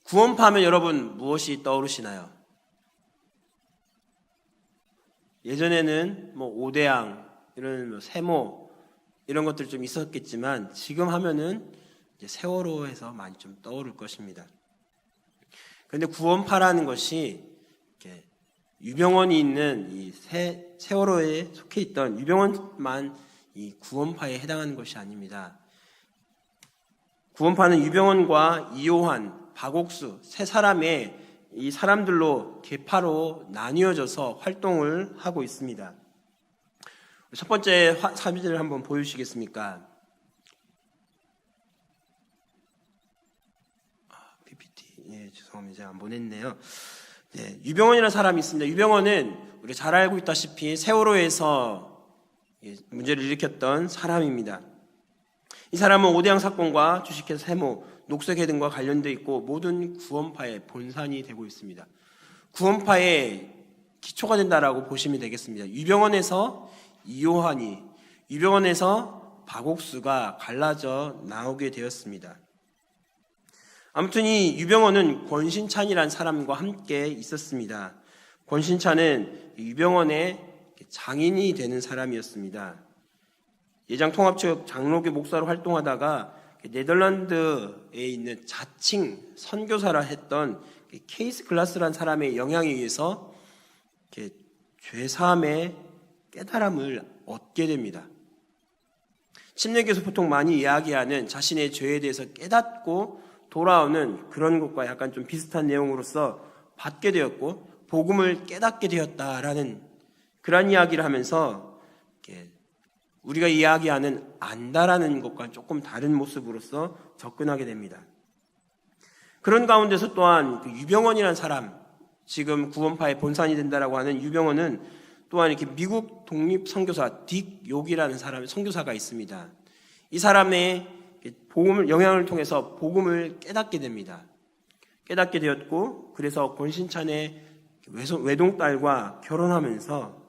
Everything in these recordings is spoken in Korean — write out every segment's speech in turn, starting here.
구원파 하면 여러분 무엇이 떠오르시나요? 예전에는 오대양, 이런 세모, 이런 것들 좀 있었겠지만 지금 하면은 이제 세월호에서 많이 좀 떠오를 것입니다. 그런데 구원파라는 것이 이렇게 유병원이 있는 이 세월호에 속해 있던 유병원만 이 구원파에 해당하는 것이 아닙니다. 구원파는 유병원과 이호환, 박옥수 세 사람의 이 사람들로 계파로 나뉘어져서 활동을 하고 있습니다. 첫 번째 사진을 한번 보여주시겠습니까? PPT, 죄송합니다. 제가 안 보냈네요. 유병원이라는 사람이 있습니다. 유병원은 우리가 잘 알고 있다시피 세월호에서 문제를 일으켰던 사람입니다. 이 사람은 오대양 사건과 주식회사 세모, 녹색해 등과 관련되어 있고 모든 구원파의 본산이 되고 있습니다. 구원파의 기초가 된다라고 보시면 되겠습니다. 유병원에서 이호환이, 유병원에서 박옥수가 갈라져 나오게 되었습니다. 아무튼 이 유병원은 권신찬이라는 사람과 함께 있었습니다. 권신찬은 유병원의 장인이 되는 사람이었습니다. 예장통합체육 장로교 목사로 활동하다가 네덜란드에 있는 자칭 선교사라 했던 케이스 글라스라는 사람의 영향에 의해서 죄사함의 깨달음을 얻게 됩니다. 침례교에서 보통 많이 이야기하는 자신의 죄에 대해서 깨닫고 돌아오는 그런 것과 약간 좀 비슷한 내용으로서 받게 되었고 복음을 깨닫게 되었다라는 그런 이야기를 하면서 우리가 이야기하는 안다라는 것과 조금 다른 모습으로서 접근하게 됩니다. 그런 가운데서 또한 유병원이라는 사람, 지금 구원파의 본산이 된다라고 하는 유병원은 또한 이렇게 미국 독립 선교사 딕 욕이라는 사람의 선교사가 있습니다. 이 사람의 복음을 영향을 통해서 복음을 깨닫게 됩니다. 깨닫게 되었고 그래서 권신찬의 외동딸과 결혼하면서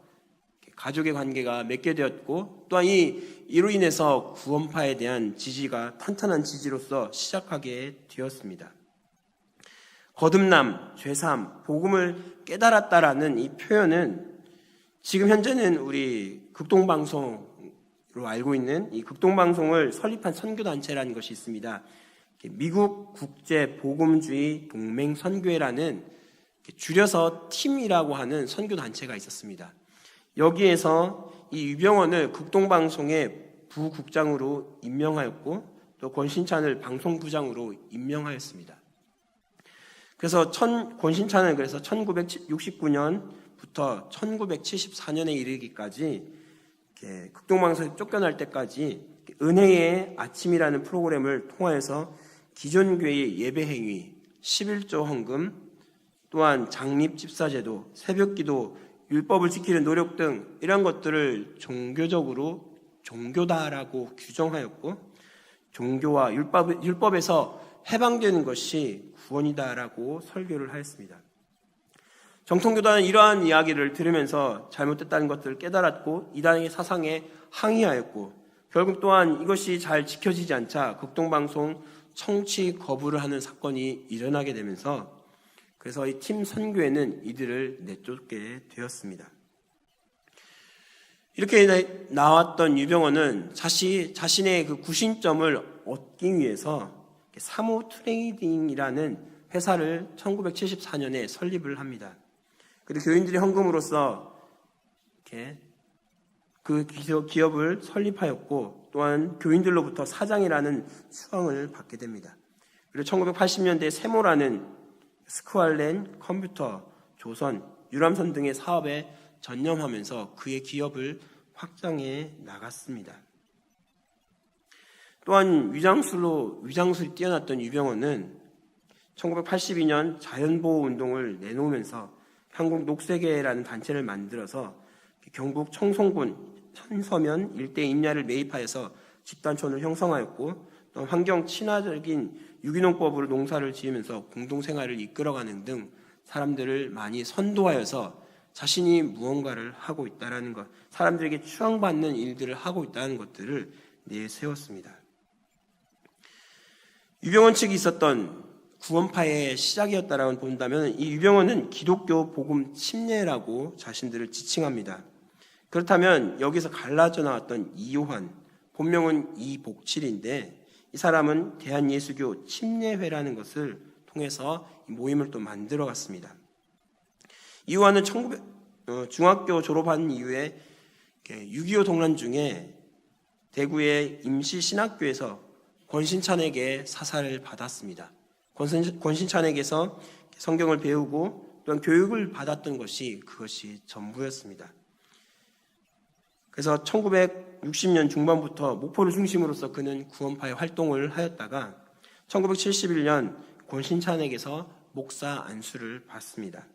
가족의 관계가 맺게 되었고 또한 이로 인해서 구원파에 대한 지지가 탄탄한 지지로서 시작하게 되었습니다. 거듭남, 죄사함, 복음을 깨달았다라는 이 표현은 지금 현재는 우리 극동방송으로 알고 있는 이 극동방송을 설립한 선교단체라는 것이 있습니다. 미국 국제복음주의 동맹선교회라는 줄여서 팀이라고 하는 선교단체가 있었습니다. 여기에서 이 유병원을 극동방송의 부국장으로 임명하였고 또 권신찬을 방송부장으로 임명하였습니다. 그래서 권신찬은 그래서 1969년부터 1974년에 이르기까지 극동방송에 쫓겨날 때까지 은혜의 아침이라는 프로그램을 통하여서 기존교회의 예배행위, 11조 헌금, 또한 장립집사제도, 새벽기도, 율법을 지키는 노력 등 이런 것들을 종교적으로 종교다라고 규정하였고 종교와 율법에서 해방되는 것이 구원이다라고 설교를 하였습니다. 정통교단은 이러한 이야기를 들으면서 잘못됐다는 것들을 깨달았고 이단의 사상에 항의하였고 결국 또한 이것이 잘 지켜지지 않자 극동방송 청취 거부를 하는 사건이 일어나게 되면서 그래서 이 팀 선교회는 이들을 내쫓게 되었습니다. 이렇게 나왔던 유병원은 자신의 그 구신점을 얻기 위해서 사모 트레이딩이라는 회사를 1974년에 설립을 합니다. 그리고 교인들이 헌금으로써 이렇게 그 기업을 설립하였고 또한 교인들로부터 사장이라는 수강을 받게 됩니다. 그리고 1980년대 세모라는 스쿠알렌, 컴퓨터, 조선, 유람선 등의 사업에 전념하면서 그의 기업을 확장해 나갔습니다. 또한 위장술이 뛰어났던 유병원은 1982년 자연보호운동을 내놓으면서 한국 녹색회라는 단체를 만들어서 경북 청송군 천서면 일대 임야를 매입하여서 집단촌을 형성하였고 또 환경 친화적인 유기농법으로 농사를 지으면서 공동생활을 이끌어가는 등 사람들을 많이 선도하여서 자신이 무언가를 하고 있다는 것, 사람들에게 추앙받는 일들을 하고 있다는 것들을 내세웠습니다. 유병원 측이 있었던 구원파의 시작이었다라고 본다면 이 유병언은 기독교 복음 침례라고 자신들을 지칭합니다. 그렇다면 여기서 갈라져 나왔던 이요한, 본명은 이복칠인데 이 사람은 대한예수교 침례회라는 것을 통해서 이 모임을 또 만들어 갔습니다. 이요한은 중학교 졸업한 이후에 6.25 동란 중에 대구의 임시신학교에서 권신찬에게 사사를 받았습니다. 권신찬에게서 성경을 배우고 또한 교육을 받았던 그것이 전부였습니다. 그래서 1960년 중반부터 목포를 중심으로서 그는 구원파의 활동을 하였다가 1971년 권신찬에게서 목사 안수를 받습니다.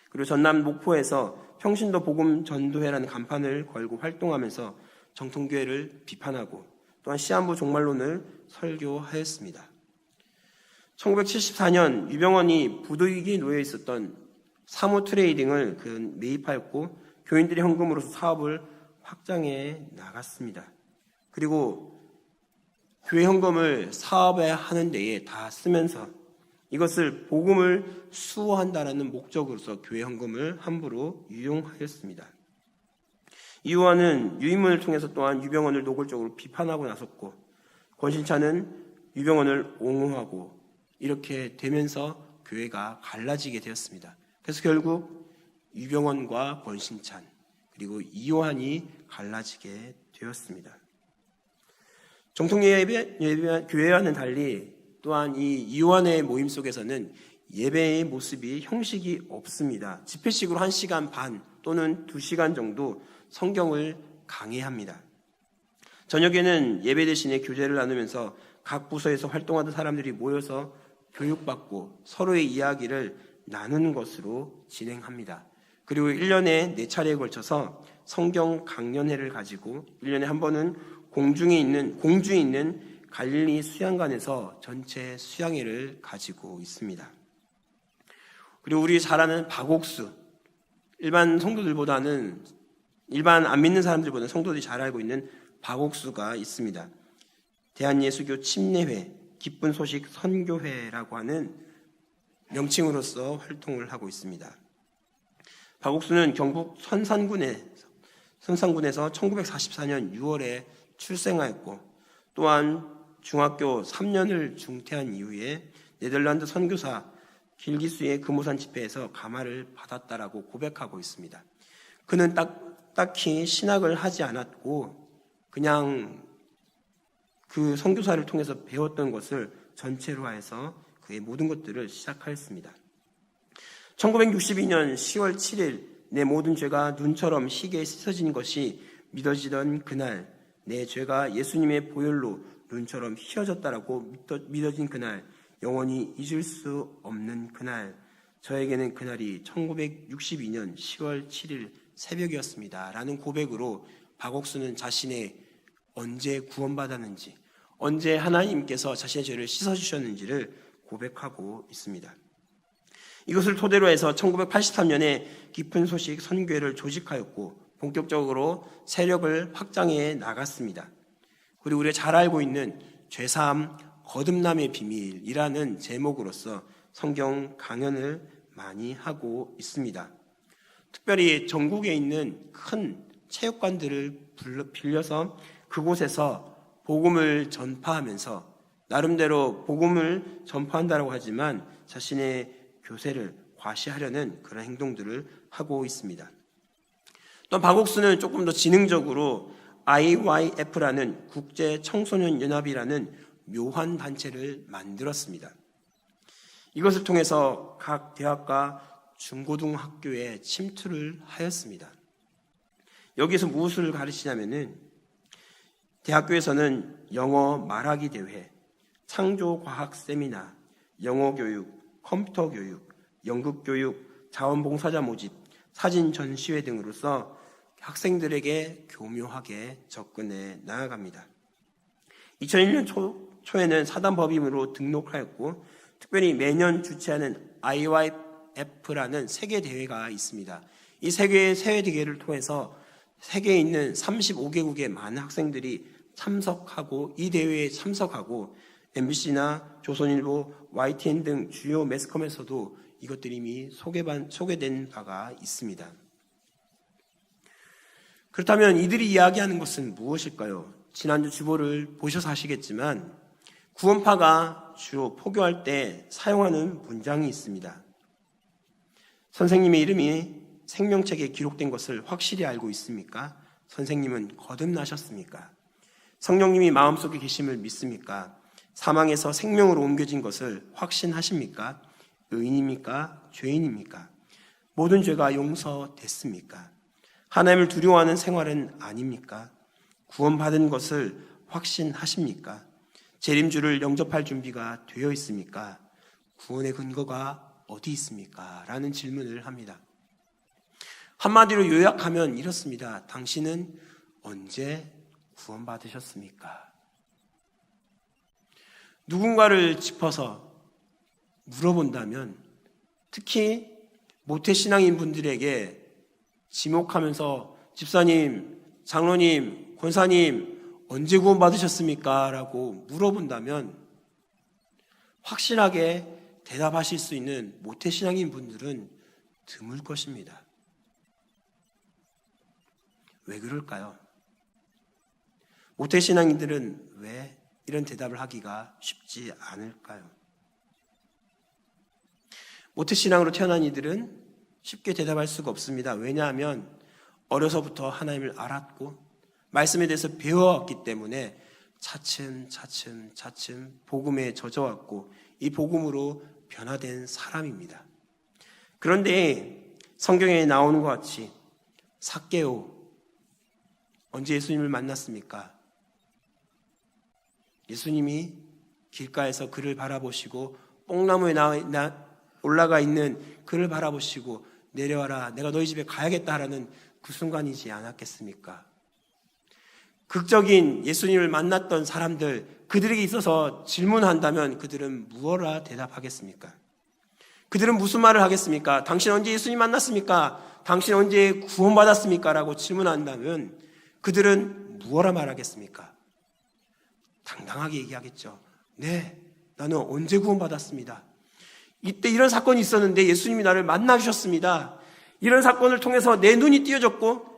그리고 전남 목포에서 평신도 복음 전도회라는 간판을 걸고 활동하면서 정통교회를 비판하고 또한 시한부 종말론을 설교하였습니다. 1974년 유병언이 부도위기에 놓여 있었던 사무 트레이딩을 그는 매입하였고 교인들의 헌금으로서 사업을 확장해 나갔습니다. 그리고 교회 헌금을 사업에 하는 데에 다 쓰면서 이것을 복음을 수호한다라는 목적으로서 교회 헌금을 함부로 유용하였습니다. 이요한은 유인문을 통해서 또한 유병언을 노골적으로 비판하고 나섰고 권신찬은 유병언을 옹호하고 이렇게 되면서 교회가 갈라지게 되었습니다. 그래서 결국 유병언과 권신찬 그리고 이요한이 갈라지게 되었습니다. 정통 교회와는 달리 또한 이 이요한의 모임 속에서는 예배의 모습이 형식이 없습니다. 집회식으로 1시간 반 또는 2시간 정도 성경을 강해합니다. 저녁에는 예배 대신에 교제를 나누면서 각 부서에서 활동하던 사람들이 모여서 교육받고 서로의 이야기를 나누는 것으로 진행합니다. 그리고 1년에 4차례에 걸쳐서 성경 강연회를 가지고 1년에 한 번은 공주에 있는 갈릴리 수양관에서 전체 수양회를 가지고 있습니다. 그리고 우리 잘 아는 박옥수, 일반 안 믿는 사람들보다는 성도들이 잘 알고 있는 박옥수가 있습니다. 대한예수교 침례회, 기쁜 소식 선교회라고 하는 명칭으로서 활동을 하고 있습니다. 박옥수는 경북 선산군에서 1944년 6월에 출생하였고 또한 중학교 3년을 중퇴한 이후에 네덜란드 선교사 길기수의 금오산 집회에서 감화를 받았다라고 고백하고 있습니다. 그는 딱히 신학을 하지 않았고 그냥 그 선교사를 통해서 배웠던 것을 전체로 해서 그의 모든 것들을 시작하였습니다. 1962년 10월 7일 내 모든 죄가 눈처럼 희게 씻어진 것이 믿어지던 그날 내 죄가 예수님의 보혈로 눈처럼 휘어졌다라고 믿어진 그날 영원히 잊을 수 없는 그날 저에게는 그날이 1962년 10월 7일 새벽이었습니다. 라는 고백으로 박옥수는 자신의 언제 구원받았는지 언제 하나님께서 자신의 죄를 씻어주셨는지를 고백하고 있습니다. 이것을 토대로 해서 1983년에 깊은 소식 선교회를 조직하였고 본격적으로 세력을 확장해 나갔습니다. 그리고 우리가 잘 알고 있는 죄사함 거듭남의 비밀이라는 제목으로서 성경 강연을 많이 하고 있습니다. 특별히 전국에 있는 큰 체육관들을 빌려서 그곳에서 복음을 전파하면서 나름대로 복음을 전파한다고 하지만 자신의 교세를 과시하려는 그런 행동들을 하고 있습니다. 또 박옥수는 조금 더 지능적으로 IYF라는 국제청소년연합이라는 묘한 단체를 만들었습니다. 이것을 통해서 각 대학과 중고등학교에 침투를 하였습니다. 여기서 무엇을 가르치냐면은 대학교에서는 영어 말하기 대회, 창조과학 세미나, 영어 교육, 컴퓨터 교육, 연극 교육, 자원봉사자 모집, 사진 전시회 등으로서 학생들에게 교묘하게 접근해 나아갑니다. 2001년 초에는 사단법인으로 등록하였고 특별히 매년 주최하는 IYF라는 세계 대회가 있습니다. 이 세계 대회를 통해서 세계에 있는 35개국의 많은 학생들이 참석하고 이 대회에 참석하고 MBC나 조선일보, YTN 등 주요 매스컴에서도 이것들이 이미 소개된 바가 있습니다. 그렇다면 이들이 이야기하는 것은 무엇일까요? 지난주 주보를 보셔서 아시겠지만 구원파가 주로 포교할 때 사용하는 문장이 있습니다. 선생님의 이름이 생명책에 기록된 것을 확실히 알고 있습니까? 선생님은 거듭나셨습니까? 성령님이 마음속에 계심을 믿습니까? 사망에서 생명으로 옮겨진 것을 확신하십니까? 의인입니까? 죄인입니까? 모든 죄가 용서됐습니까? 하나님을 두려워하는 생활은 아닙니까? 구원받은 것을 확신하십니까? 재림주를 영접할 준비가 되어 있습니까? 구원의 근거가 어디 있습니까? 라는 질문을 합니다. 한마디로 요약하면 이렇습니다. 당신은 언제 구원받으셨습니까? 누군가를 짚어서 물어본다면, 특히 모태신앙인 분들에게 지목하면서 집사님, 장로님, 권사님 언제 구원받으셨습니까? 라고 물어본다면 확실하게 대답하실 수 있는 모태신앙인 분들은 드물 것입니다. 왜 그럴까요? 모태신앙인들은 왜 이런 대답을 하기가 쉽지 않을까요? 모태신앙으로 태어난 이들은 쉽게 대답할 수가 없습니다. 왜냐하면 어려서부터 하나님을 알았고 말씀에 대해서 배워왔기 때문에 차츰 복음에 젖어왔고 이 복음으로 변화된 사람입니다. 그런데 성경에 나오는 것 같이 삭개오 언제 예수님을 만났습니까? 예수님이 길가에서 그를 바라보시고 뽕나무에 올라가 있는 그를 바라보시고 내려와라 내가 너희 집에 가야겠다 하라는 그 순간이지 않았겠습니까? 극적인 예수님을 만났던 사람들 그들에게 있어서 질문한다면 그들은 무엇라 대답하겠습니까? 그들은 무슨 말을 하겠습니까? 당신 언제 예수님 만났습니까? 당신 언제 구원받았습니까? 라고 질문한다면 그들은 무엇라 말하겠습니까? 당당하게 얘기하겠죠. 네, 나는 언제 구원받았습니다. 이때 이런 사건이 있었는데 예수님이 나를 만나주셨습니다. 이런 사건을 통해서 내 눈이 띄어졌고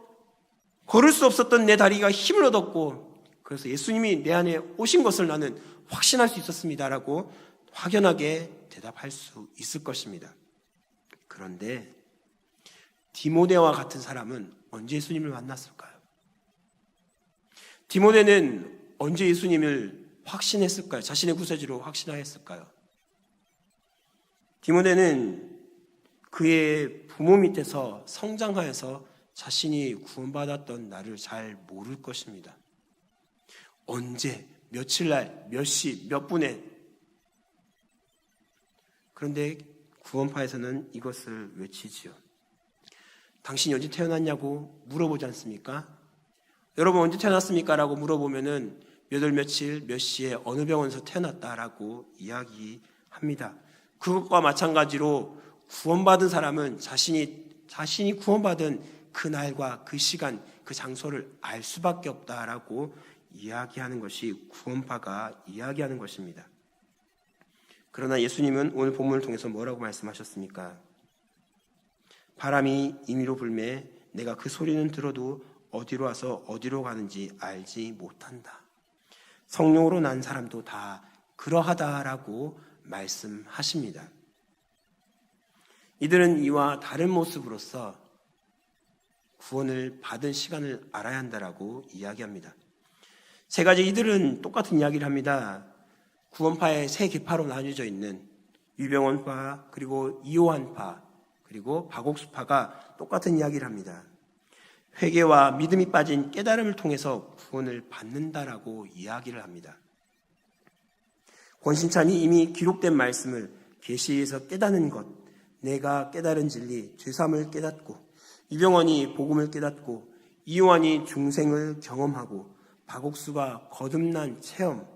걸을 수 없었던 내 다리가 힘을 얻었고 그래서 예수님이 내 안에 오신 것을 나는 확신할 수 있었습니다라고 확연하게 대답할 수 있을 것입니다. 그런데 디모데와 같은 사람은 언제 예수님을 만났을까요? 디모데는 언제 예수님을 확신했을까요? 자신의 구세주로 확신하였을까요? 디모데는 그의 부모 밑에서 성장하여서 자신이 구원받았던 날을 잘 모를 것입니다. 언제, 며칠날, 몇 시, 몇 분에. 그런데 구원파에서는 이것을 외치지요. 당신이 언제 태어났냐고 물어보지 않습니까? 여러분 언제 태어났습니까? 라고 물어보면은 몇 월 며칠 몇 시에 어느 병원에서 태어났다라고 이야기합니다. 그것과 마찬가지로 구원받은 사람은 자신이 구원받은 그 날과 그 시간, 그 장소를 알 수밖에 없다라고 이야기하는 것이 구원파가 이야기하는 것입니다. 그러나 예수님은 오늘 본문을 통해서 뭐라고 말씀하셨습니까? 바람이 임의로 불매 내가 그 소리는 들어도 어디로 와서 어디로 가는지 알지 못한다. 성령으로 난 사람도 다 그러하다라고 말씀하십니다. 이들은 이와 다른 모습으로서 구원을 받은 시간을 알아야 한다라고 이야기합니다. 세 가지 이들은 똑같은 이야기를 합니다. 구원파의 세 계파로 나뉘어져 있는 유병원파, 그리고 이호한파, 그리고 박옥수파가 똑같은 이야기를 합니다. 회개와 믿음이 빠진 깨달음을 통해서 구원을 받는다라고 이야기를 합니다. 권신찬이 이미 기록된 말씀을 계시에서 깨닫는 것, 내가 깨달은 진리, 죄사함을 깨닫고, 유병원이 복음을 깨닫고, 이호환이 중생을 경험하고, 박옥수가 거듭난 체험,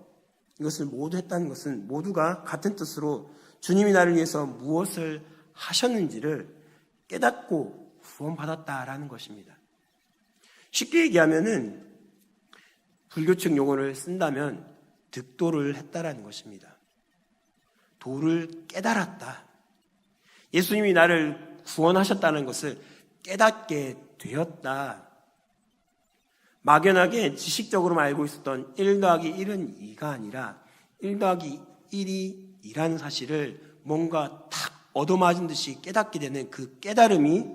이것을 모두 했다는 것은 모두가 같은 뜻으로 주님이 나를 위해서 무엇을 하셨는지를 깨닫고 구원받았다라는 것입니다. 쉽게 얘기하면은 불교 측 용어를 쓴다면 득도를 했다라는 것입니다. 도를 깨달았다. 예수님이 나를 구원하셨다는 것을 깨닫게 되었다. 막연하게 지식적으로만 알고 있었던 1 더하기 1은 2가 아니라 1 더하기 1이 2라는 사실을 뭔가 탁 얻어맞은 듯이 깨닫게 되는 그 깨달음이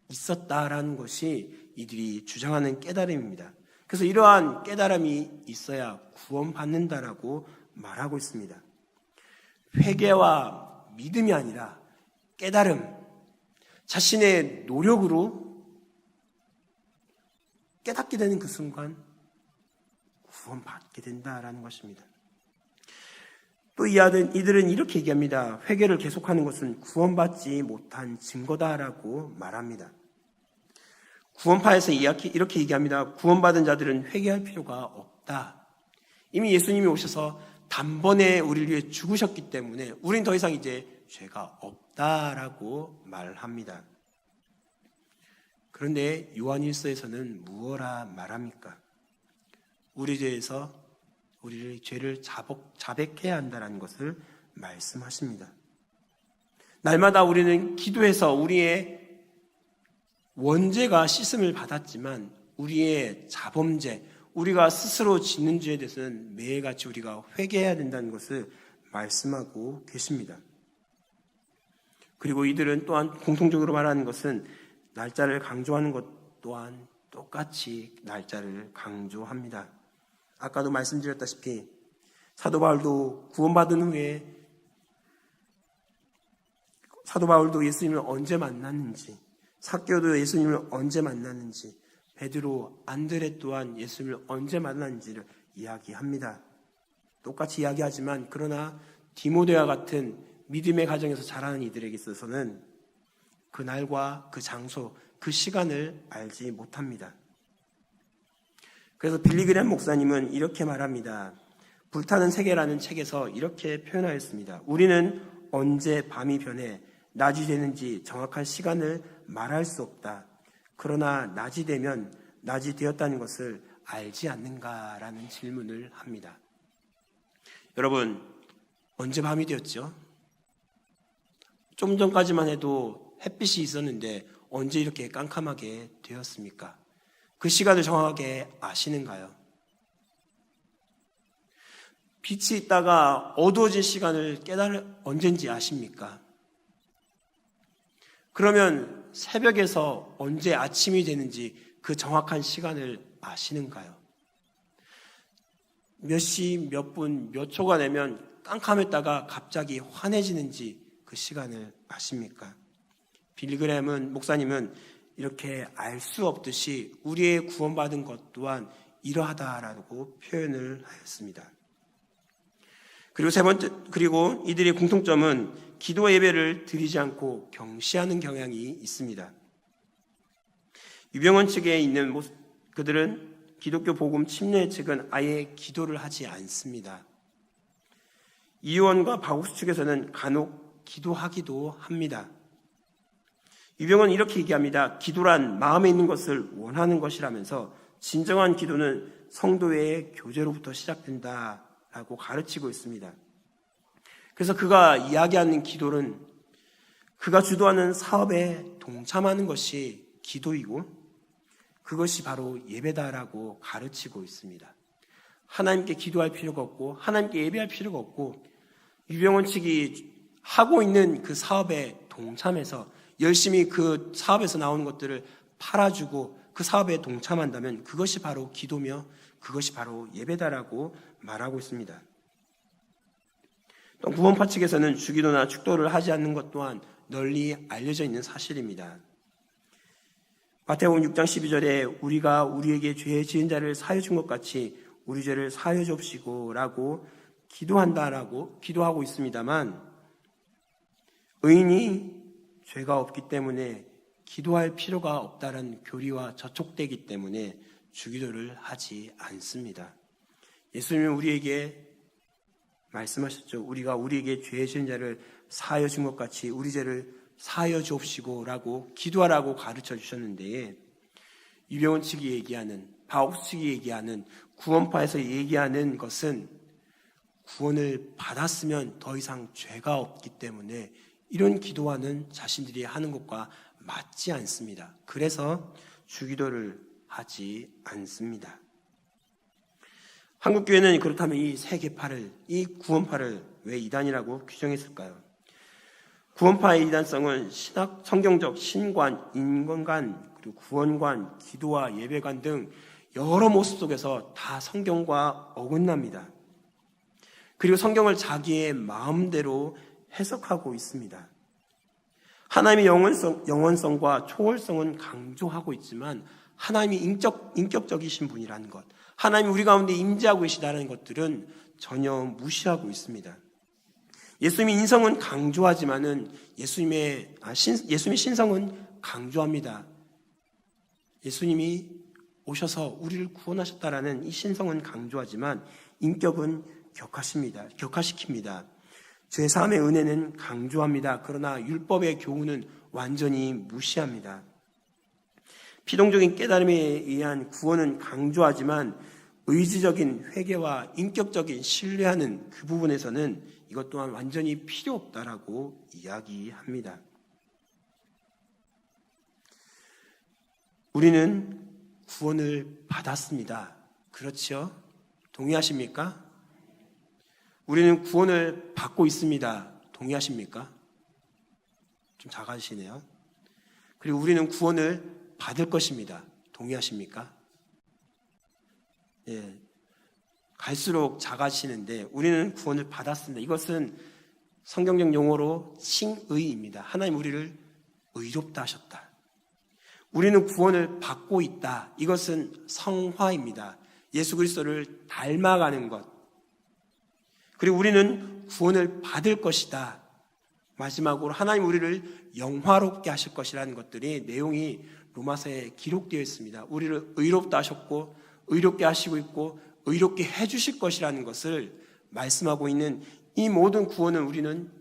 있었다라는 것이 이들이 주장하는 깨달음입니다. 그래서 이러한 깨달음이 있어야 구원받는다라고 말하고 있습니다. 회개와 믿음이 아니라 깨달음, 자신의 노력으로 깨닫게 되는 그 순간 구원받게 된다라는 것입니다. 또 이들은 이렇게 얘기합니다. 회개를 계속하는 것은 구원받지 못한 증거다라고 말합니다. 구원파에서 이렇게 얘기합니다. 구원받은 자들은 회개할 필요가 없다. 이미 예수님이 오셔서 단번에 우리를 위해 죽으셨기 때문에 우린 더 이상 이제 죄가 없다라고 말합니다. 그런데 요한일서에서는 무엇라 말합니까? 우리 죄에서 우리의 죄를 자백해야 한다는 것을 말씀하십니다. 날마다 우리는 기도해서 우리의 원죄가 씻음을 받았지만 우리의 자범죄, 우리가 스스로 짓는 죄에 대해서는 매일같이 우리가 회개해야 된다는 것을 말씀하고 계십니다. 그리고 이들은 또한 공통적으로 말하는 것은 날짜를 강조하는 것 또한 똑같이 날짜를 강조합니다. 아까도 말씀드렸다시피 사도 바울도 구원받은 후에 사도 바울도 예수님을 언제 만났는지, 삭개오도 예수님을 언제 만났는지, 베드로, 안드레 또한 예수님을 언제 만났는지를 이야기합니다. 똑같이 이야기하지만 그러나 디모데와 같은 믿음의 가정에서 자라는 이들에게 있어서는 그 날과 그 장소, 그 시간을 알지 못합니다. 그래서 빌리그램 목사님은 이렇게 말합니다. 불타는 세계라는 책에서 이렇게 표현하였습니다. 우리는 언제 밤이 변해 낮이 되는지 정확한 시간을 말할 수 없다. 그러나 낮이 되면 낮이 되었다는 것을 알지 않는가라는 질문을 합니다. 여러분, 언제 밤이 되었죠? 좀 전까지만 해도 햇빛이 있었는데 언제 이렇게 깜깜하게 되었습니까? 그 시간을 정확하게 아시는가요? 빛이 있다가 어두워진 시간을 언젠지 아십니까? 그러면 새벽에서 언제 아침이 되는지 그 정확한 시간을 아시는가요? 몇 시, 몇 분, 몇 초가 되면 깜깜했다가 갑자기 환해지는지 그 시간을 아십니까? 빌리그램은 목사님은 이렇게 알 수 없듯이 우리의 구원받은 것 또한 이러하다라고 표현을 하였습니다. 그리고 이들의 공통점은 기도 예배를 드리지 않고 경시하는 경향이 있습니다. 유병원 측에 있는 그들은 기독교 복음 침례 측은 아예 기도를 하지 않습니다. 이의원과 박옥수 측에서는 간혹 기도하기도 합니다. 유병원은 이렇게 얘기합니다. 기도란 마음에 있는 것을 원하는 것이라면서 진정한 기도는 성도의 교제로부터 시작된다라고 가르치고 있습니다. 그래서 그가 이야기하는 기도는 그가 주도하는 사업에 동참하는 것이 기도이고 그것이 바로 예배다라고 가르치고 있습니다. 하나님께 기도할 필요가 없고 하나님께 예배할 필요가 없고 유병원 측이 하고 있는 그 사업에 동참해서 열심히 그 사업에서 나오는 것들을 팔아주고 그 사업에 동참한다면 그것이 바로 기도며 그것이 바로 예배다라고 말하고 있습니다. 또 구원파 측에서는 주기도나 축도를 하지 않는 것 또한 널리 알려져 있는 사실입니다. 마태복음 6장 12절에 우리가 우리에게 죄 지은 자를 사하여 준 것 같이 우리 죄를 사하여 줍시고 라고 기도한다라고 기도하고 있습니다만 의인이 죄가 없기 때문에 기도할 필요가 없다는 교리와 저촉되기 때문에 주기도를 하지 않습니다. 예수님은 우리에게 말씀하셨죠. 우리가 우리에게 죄 지은 자를 사하여 준 것 같이 우리 죄를 사하여 주옵시고 라고 기도하라고 가르쳐 주셨는데 유병원 측이 얘기하는 박옥수 측이 얘기하는 구원파에서 얘기하는 것은 구원을 받았으면 더 이상 죄가 없기 때문에 이런 기도와는 자신들이 하는 것과 맞지 않습니다. 그래서 주기도를 하지 않습니다. 한국교회는 그렇다면 이 세계파를, 이 구원파를 왜 이단이라고 규정했을까요? 구원파의 이단성은 신학, 성경적 신관, 인권관, 그리고 구원관, 기도와 예배관 등 여러 모습 속에서 다 성경과 어긋납니다. 그리고 성경을 자기의 마음대로 해석하고 있습니다. 하나님의 영원성과 초월성은 강조하고 있지만 하나님이 인격적이신 분이라는 것, 하나님이 우리 가운데 임재하고 계시다는 것들은 전혀 무시하고 있습니다. 예수님의 인성은 강조하지만은 예수님의 신성은 강조합니다. 예수님이 오셔서 우리를 구원하셨다라는 이 신성은 강조하지만 인격은 격화시킵니다. 죄사함의 은혜는 강조합니다. 그러나 율법의 교훈은 완전히 무시합니다. 피동적인 깨달음에 의한 구원은 강조하지만 의지적인 회개와 인격적인 신뢰하는 그 부분에서는 이것 또한 완전히 필요 없다라고 이야기합니다. 우리는 구원을 받았습니다. 그렇지요? 동의하십니까? 우리는 구원을 받고 있습니다. 동의하십니까? 좀 작아지시네요. 그리고 우리는 구원을 받을 것입니다. 동의하십니까? 예, 갈수록 작아지시는데 우리는 구원을 받았습니다. 이것은 성경적 용어로 칭의입니다. 하나님 우리를 의롭다 하셨다. 우리는 구원을 받고 있다. 이것은 성화입니다. 예수 그리스도를 닮아가는 것. 그리고 우리는 구원을 받을 것이다. 마지막으로 하나님 우리를 영화롭게 하실 것이라는 것들이 내용이 로마서에 기록되어 있습니다. 우리를 의롭다 하셨고 의롭게 하시고 있고 의롭게 해주실 것이라는 것을 말씀하고 있는 이 모든 구원을 우리는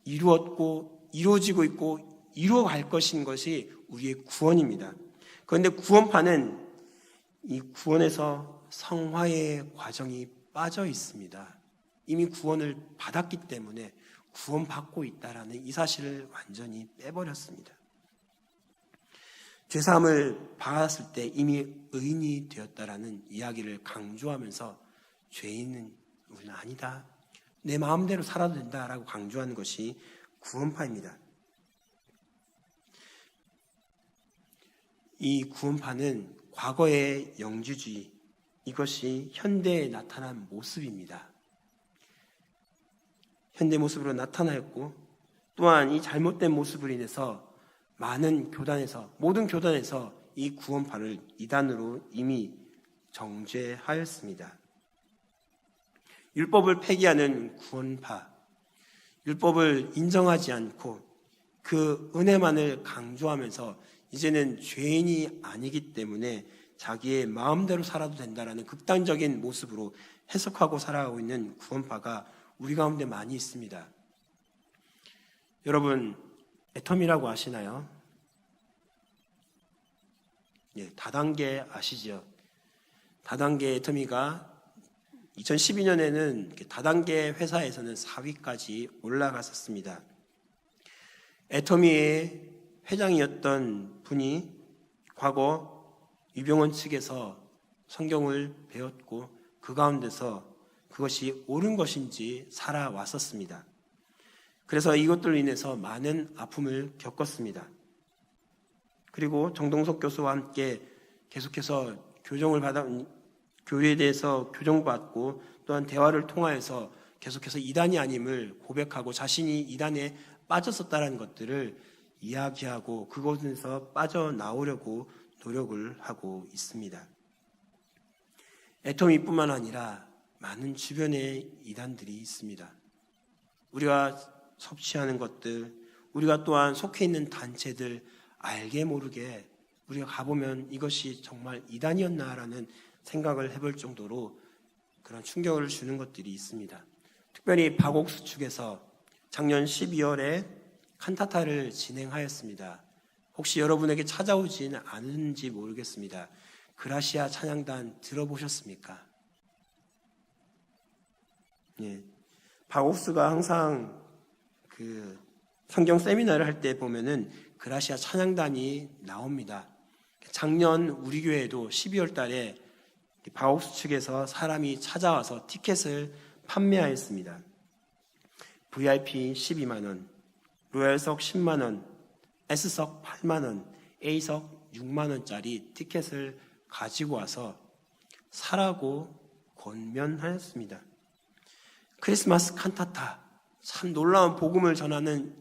이루었고 이루어지고 있고 이루어갈 것인 것이 우리의 구원입니다. 그런데 구원파는 이 구원에서 성화의 과정이 빠져 있습니다. 이미 구원을 받았기 때문에 구원받고 있다라는 이 사실을 완전히 빼버렸습니다. 죄사함을 받았을 때 이미 의인이 되었다라는 이야기를 강조하면서 죄인은 우리는 아니다. 내 마음대로 살아도 된다라고 강조하는 것이 구원파입니다. 이 구원파는 과거의 영주주의, 이것이 현대에 나타난 모습입니다. 현대 모습으로 나타나였고 또한 이 잘못된 모습으로 인해서 모든 교단에서 이 구원파를 이단으로 이미 정죄하였습니다. 율법을 폐기하는 구원파, 율법을 인정하지 않고 그 은혜만을 강조하면서 이제는 죄인이 아니기 때문에 자기의 마음대로 살아도 된다라는 극단적인 모습으로 해석하고 살아가고 있는 구원파가 우리 가운데 많이 있습니다. 여러분, 애텀이라고 아시나요? 예, 다단계 아시죠? 다단계 애터미가 2012년에는 다단계 회사에서는 4위까지 올라갔었습니다. 애터미의 회장이었던 분이 과거 유병원 측에서 성경을 배웠고 그 가운데서 그것이 옳은 것인지 살아왔었습니다. 그래서 이것들로 인해서 많은 아픔을 겪었습니다. 그리고 정동석 교수와 함께 계속해서 교회에 대해서 교정받고 또한 대화를 통하여서 계속해서 이단이 아님을 고백하고 자신이 이단에 빠졌었다는 것들을 이야기하고 그곳에서 빠져나오려고 노력을 하고 있습니다. 애터미뿐만 아니라 많은 주변에 이단들이 있습니다. 우리가 섭취하는 것들, 우리가 또한 속해 있는 단체들 알게 모르게 우리가 가보면 이것이 정말 이단이었나라는 생각을 해볼 정도로 그런 충격을 주는 것들이 있습니다. 특별히 박옥수 측에서 작년 12월에 칸타타를 진행하였습니다. 혹시 여러분에게 찾아오지는 않은지 모르겠습니다. 그라시아 찬양단 들어보셨습니까? 예, 바오스가 항상 그 성경 세미나를 할 때 보면은 그라시아 찬양단이 나옵니다. 작년 우리 교회에도 12월 달에 바오스 측에서 사람이 찾아와서 티켓을 판매하였습니다. VIP 12만 원, 로얄석 10만 원, S석 8만 원, A석 6만 원짜리 티켓을 가지고 와서 사라고 권면하였습니다. 크리스마스 칸타타, 참 놀라운 복음을 전하는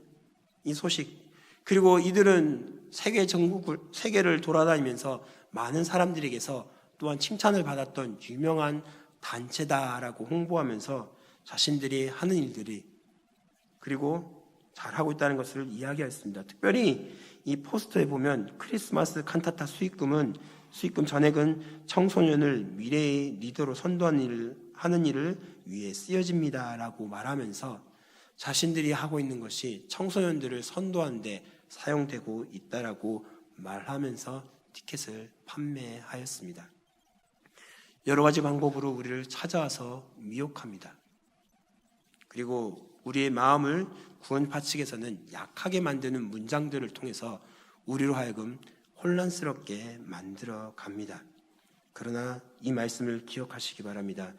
이 소식, 그리고 이들은 세계를 돌아다니면서 많은 사람들에게서 또한 칭찬을 받았던 유명한 단체다라고 홍보하면서 자신들이 하는 일들이 그리고 잘하고 있다는 것을 이야기했습니다. 특별히 이 포스터에 보면 크리스마스 칸타타 수익금 전액은 청소년을 미래의 리더로 하는 일을 위해 쓰여집니다라고 말하면서 자신들이 하고 있는 것이 청소년들을 선도하는 데 사용되고 있다라고 말하면서 티켓을 판매하였습니다. 여러 가지 방법으로 우리를 찾아와서 미혹합니다. 그리고 우리의 마음을 구원파 측에서는 약하게 만드는 문장들을 통해서 우리로 하여금 혼란스럽게 만들어 갑니다. 그러나 이 말씀을 기억하시기 바랍니다.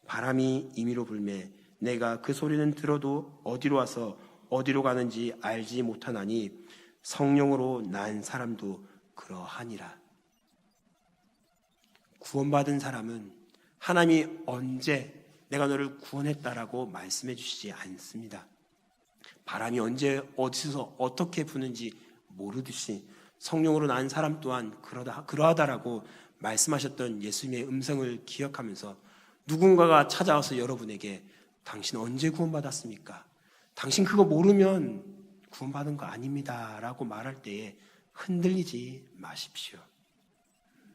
바람이 임의로 불매 내가 그 소리는 들어도 어디로 와서 어디로 가는지 알지 못하나니 성령으로 난 사람도 그러하니라. 구원받은 사람은 하나님이 언제 내가 너를 구원했다라고 말씀해 주시지 않습니다. 바람이 언제 어디서 어떻게 부는지 모르듯이 성령으로 난 사람 또한 그러하다라고 말씀하셨던 예수님의 음성을 기억하면서 누군가가 찾아와서 여러분에게 당신 언제 구원받았습니까? 당신 그거 모르면 구원받은 거 아닙니다 라고 말할 때에 흔들리지 마십시오.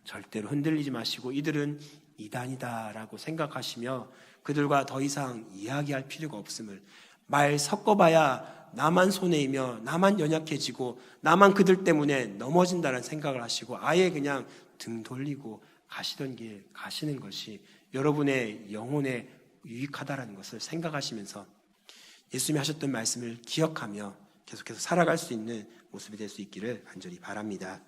절대로 흔들리지 마시고 이들은 이단이다 라고 생각하시며 그들과 더 이상 이야기할 필요가 없음을, 말 섞어봐야 나만 손해이며 나만 연약해지고 나만 그들 때문에 넘어진다는 생각을 하시고 아예 그냥 등 돌리고 가시던 길 가시는 것이 여러분의 영혼에 유익하다라는 것을 생각하시면서 예수님이 하셨던 말씀을 기억하며 계속해서 살아갈 수 있는 모습이 될 수 있기를 간절히 바랍니다.